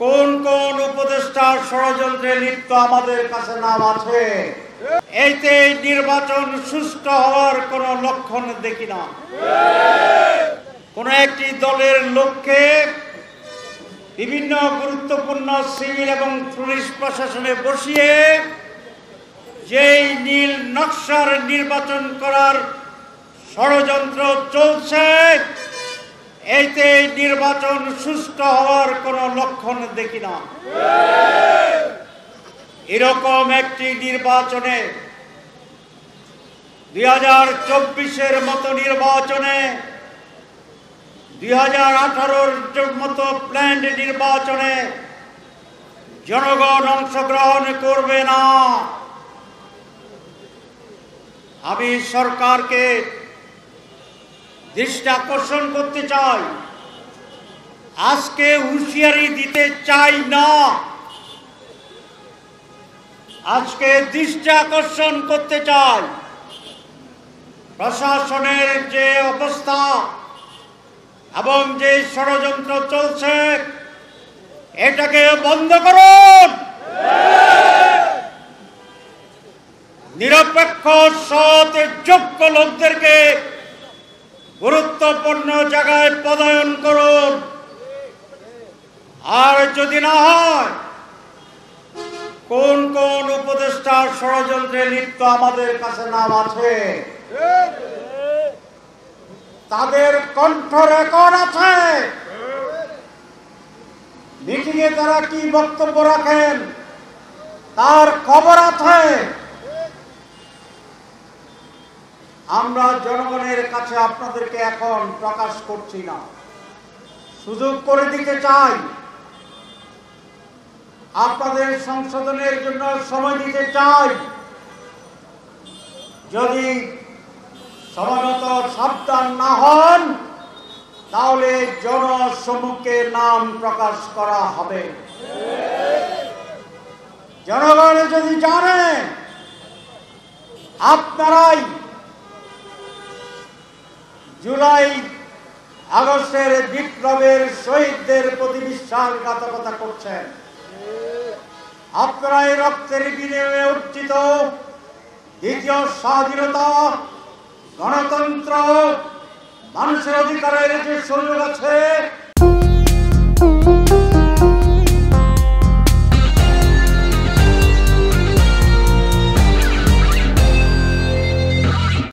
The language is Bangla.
কোন কোন উপদেষ্টার ষড়যন্ত্রে লিপ্ত আমাদের কাছে নাম আছে। এতে নির্বাচন সুষ্ঠু হওয়ার কোনো লক্ষণ দেখি না। কোন একটি দলের লোককে বিভিন্ন গুরুত্বপূর্ণ সিভিল এবং পুলিশ প্রশাসনে বসিয়ে যেই নীল নকশার নির্বাচন করার ষড়যন্ত্র চলছে, এতে নির্বাচন সুষ্ঠু হওয়ার কোনো লক্ষণ দেখি না। এরকম একটি নির্বাচনে 2024-এর মতো নির্বাচনে 2018-র মতো প্ল্যান্ড নির্বাচনে জনগণ অংশগ্রহণ করবে না। আমি সরকারকে দৃষ্টি আকর্ষণ করতে চাই, আজকে হুঁশিয়ারি দিতে চাই না, আজকে দৃষ্টি আকর্ষণ করতে চাই। প্রশাসনের যে অবস্থা এবং যে ষড়যন্ত্র চলছে, এটাকে বন্ধ করুন। নিরপেক্ষ সৎ যোগ্য লোকদেরকে গুরুত্বপূর্ণ জায়গায় পদায়ন করুন। আর যদি না হয়, কোন কোন উপদেষ্টার ষড়যন্ত্রে লিপ্ত আমাদের কাছে নাম আছে, তাদের কণ্ঠ রেকর্ড আছে। মিটিংয়ে তারা কি বক্তব্য রাখেন তার খবর আছে। আমরা জনগণের কাছে আপনাদেরকে এখন প্রকাশ করছি না, সুযোগ করে দিতে চাই, আপনাদের সংশোধনের জন্য সময় দিতে চাই। যদি সময়মতো সাবধান না হন, তাহলে জনসম্মুখে নাম প্রকাশ করা হবে। জনগণ যদি জানে আপনারাই জুলাই আগস্টের বিপ্লবের শহীদদের প্রতি বিশ্বাসঘাতকতা করছেন, আপনারা এই রক্তের বিনিময়ে অর্জিত দ্বিতীয় স্বাধীনতা, গণতন্ত্র, মানুষের অধিকারের যে সুযোগ আছে,